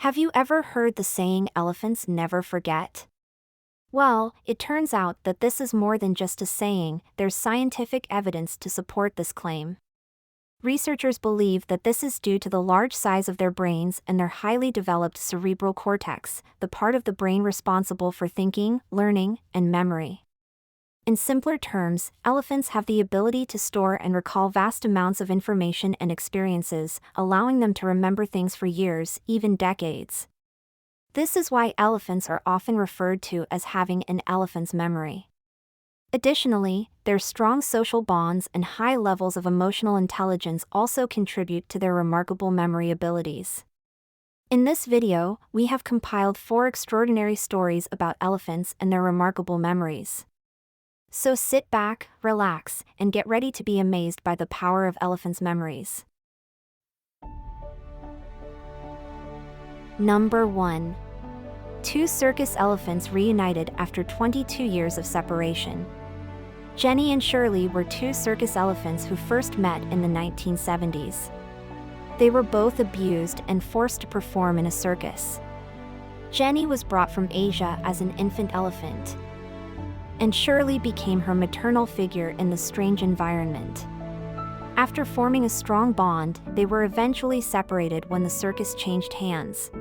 Have you ever heard the saying, elephants never forget? Well, it turns out that this is more than just a saying, there's scientific evidence to support this claim. Researchers believe that this is due to the large size of their brains and their highly developed cerebral cortex, the part of the brain responsible for thinking, learning, and memory. In simpler terms, elephants have the ability to store and recall vast amounts of information and experiences, allowing them to remember things for years, even decades. This is why elephants are often referred to as having an elephant's memory. Additionally, their strong social bonds and high levels of emotional intelligence also contribute to their remarkable memory abilities. In this video, we have compiled 4 extraordinary stories about elephants and their remarkable memories. So sit back, relax, and get ready to be amazed by the power of elephants' memories. Number 1. 2 circus elephants reunited after 22 years of separation. Jenny and Shirley were 2 circus elephants who first met in the 1970s. They were both abused and forced to perform in a circus. Jenny was brought from Asia as an infant elephant, and Shirley became her maternal figure in the strange environment. After forming a strong bond, they were eventually separated when the circus changed hands.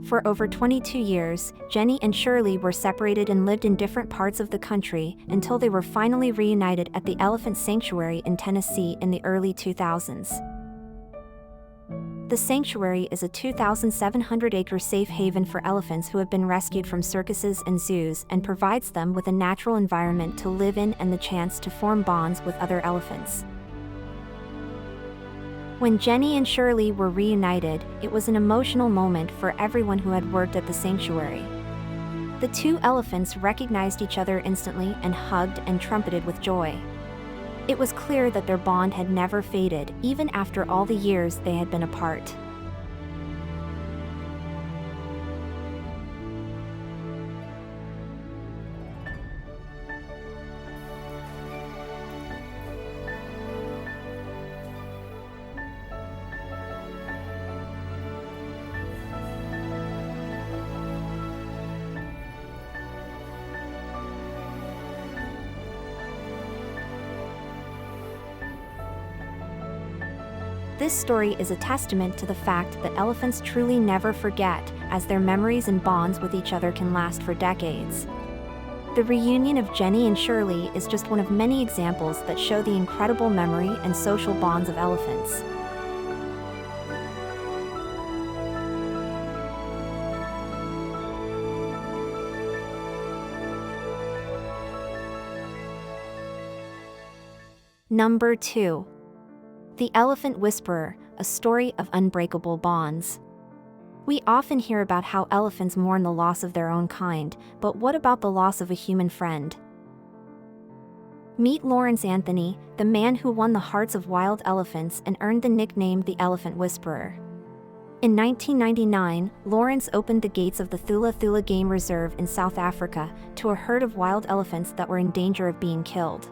For over 22 years, Jenny and Shirley were separated and lived in different parts of the country until they were finally reunited at the Elephantsanctuary in Tennessee in the early 2000s. The sanctuary is a 2,700-acre safe haven for elephants who have been rescued from circuses and zoos and provides them with a natural environment to live in and the chance to form bonds with other elephants. When Jenny and Shirley were reunited, it was an emotional moment for everyone who had worked at the sanctuary. The 2 elephants recognized each other instantly and hugged and trumpeted with joy. It was clear that their bond had never faded, even after all the years they had been apart. This story is a testament to the fact that elephants truly never forget, as their memories and bonds with each other can last for decades. The reunion of Jenny and Shirley is just one of many examples that show the incredible memory and social bonds of elephants. Number 2. The Elephant Whisperer, a story of unbreakable bonds. We often hear about how elephants mourn the loss of their own kind, but what about the loss of a human friend? Meet Lawrence Anthony, the man who won the hearts of wild elephants and earned the nickname the Elephant Whisperer. In 1999, Lawrence opened the gates of the Thula Thula Game Reserve in South Africa to a herd of wild elephants that were in danger of being killed.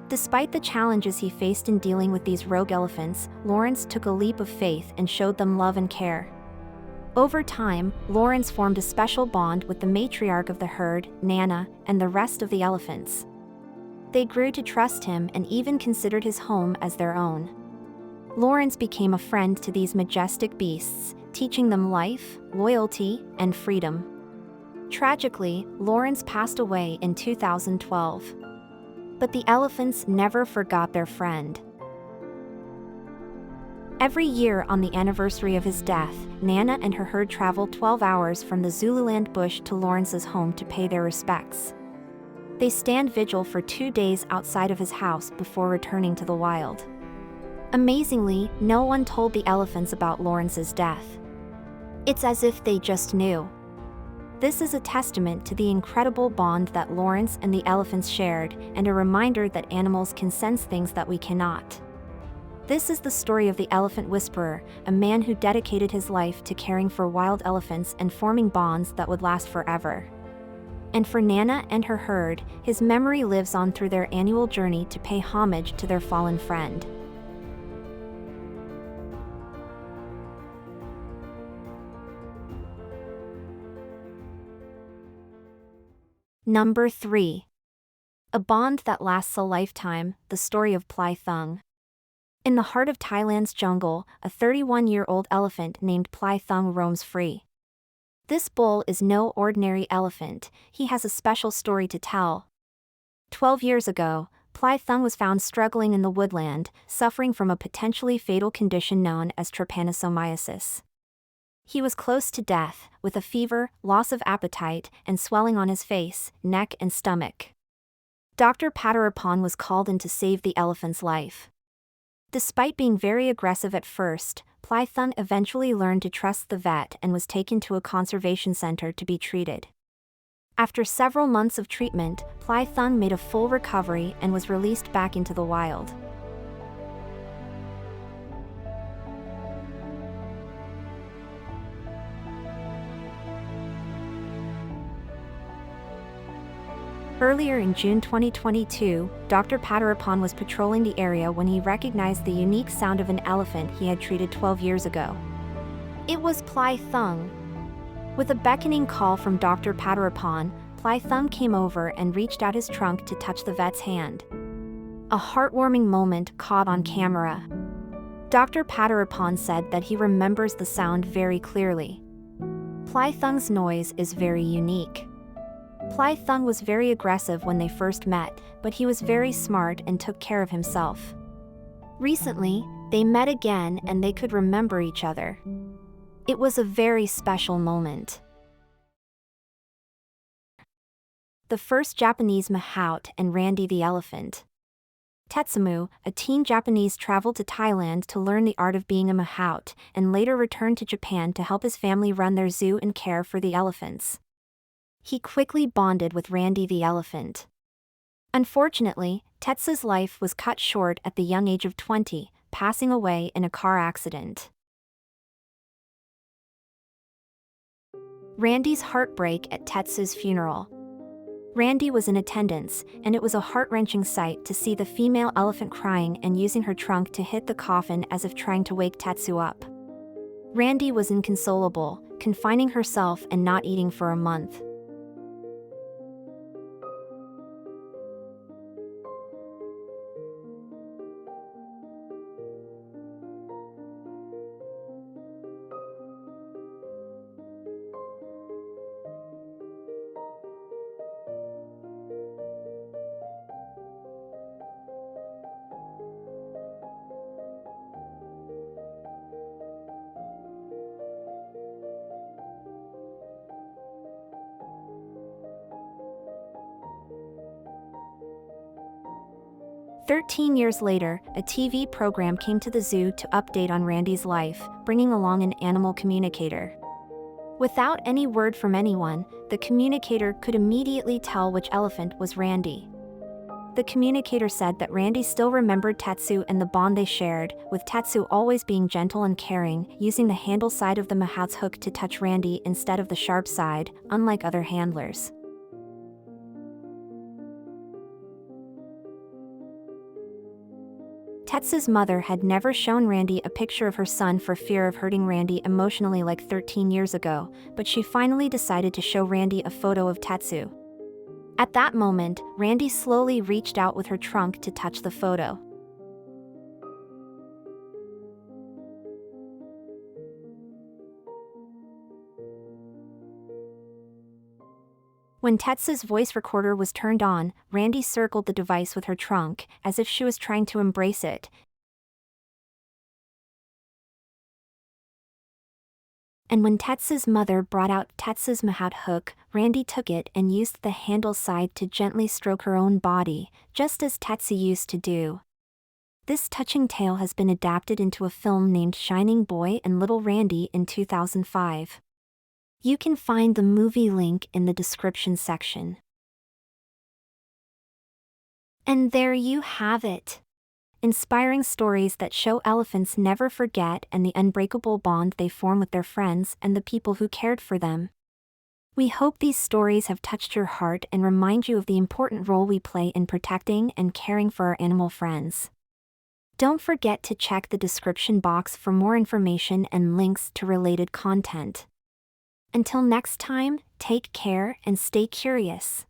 Despite the challenges he faced in dealing with these rogue elephants, Lawrence took a leap of faith and showed them love and care. Over time, Lawrence formed a special bond with the matriarch of the herd, Nana, and the rest of the elephants. They grew to trust him and even considered his home as their own. Lawrence became a friend to these majestic beasts, teaching them life, loyalty, and freedom. Tragically, Lawrence passed away in 2012. But the elephants never forgot their friend. Every year on the anniversary of his death, Nana and her herd travel 12 hours from the Zululand bush to Lawrence's home to pay their respects. They stand vigil for 2 days outside of his house before returning to the wild. Amazingly, no one told the elephants about Lawrence's death. It's as if they just knew. This is a testament to the incredible bond that Lawrence and the elephants shared, and a reminder that animals can sense things that we cannot. This is the story of the Elephant Whisperer, a man who dedicated his life to caring for wild elephants and forming bonds that would last forever. And for Nana and her herd, his memory lives on through their annual journey to pay homage to their fallen friend. Number 3. A bond that lasts a lifetime, the story of Plai Thang. In the heart of Thailand's jungle, a 31-year-old elephant named Plai Thang roams free. This bull is no ordinary elephant, he has a special story to tell. 12 years ago, Plai Thang was found struggling in the woodland, suffering from a potentially fatal condition known as trypanosomiasis. He was close to death, with a fever, loss of appetite, and swelling on his face, neck and stomach. Dr. Patarapan was called in to save the elephant's life. Despite being very aggressive at first, Plai Thang eventually learned to trust the vet and was taken to a conservation center to be treated. After several months of treatment, Plai Thang made a full recovery and was released back into the wild. Earlier in June 2022, Dr. Patarapan was patrolling the area when he recognized the unique sound of an elephant he had treated 12 years ago. It was Plai Thang. With a beckoning call from Dr. Patarapan, Plai Thang came over and reached out his trunk to touch the vet's hand. A heartwarming moment caught on camera. Dr. Patarapan said that he remembers the sound very clearly. Plai Thang's noise is very unique. Plai Thang was very aggressive when they first met, but he was very smart and took care of himself. Recently, they met again and they could remember each other. It was a very special moment. The first Japanese mahout and Randy the elephant. Tetsumu, a teen Japanese, traveled to Thailand to learn the art of being a mahout, and later returned to Japan to help his family run their zoo and care for the elephants. He quickly bonded with Randy the elephant. Unfortunately, Tetsu's life was cut short at the young age of 20, passing away in a car accident. Randy's heartbreak at Tetsu's funeral. Randy was in attendance, and it was a heart-wrenching sight to see the female elephant crying and using her trunk to hit the coffin as if trying to wake Tetsu up. Randy was inconsolable, confining herself and not eating for a month. "13 years later, a TV program came to the zoo to update on Randy's life, bringing along an animal communicator. Without any word from anyone, the communicator could immediately tell which elephant was Randy. The communicator said that Randy still remembered Tetsu and the bond they shared, with Tetsu always being gentle and caring, using the handle side of the mahout's hook to touch Randy instead of the sharp side, unlike other handlers. Tetsu's mother had never shown Randy a picture of her son for fear of hurting Randy emotionally like 13 years ago, but she finally decided to show Randy a photo of Tetsu. At that moment, Randy slowly reached out with her trunk to touch the photo. When Tetsu's voice recorder was turned on, Randy circled the device with her trunk, as if she was trying to embrace it. And when Tetsu's mother brought out Tetsu's mahout hook, Randy took it and used the handle side to gently stroke her own body, just as Tetsu used to do. This touching tale has been adapted into a film named Shining Boy and Little Randy in 2005. You can find the movie link in the description section. And there you have it. Inspiring stories that show elephants never forget and the unbreakable bond they form with their friends and the people who cared for them. We hope these stories have touched your heart and remind you of the important role we play in protecting and caring for our animal friends. Don't forget to check the description box for more information and links to related content. Until next time, take care and stay curious.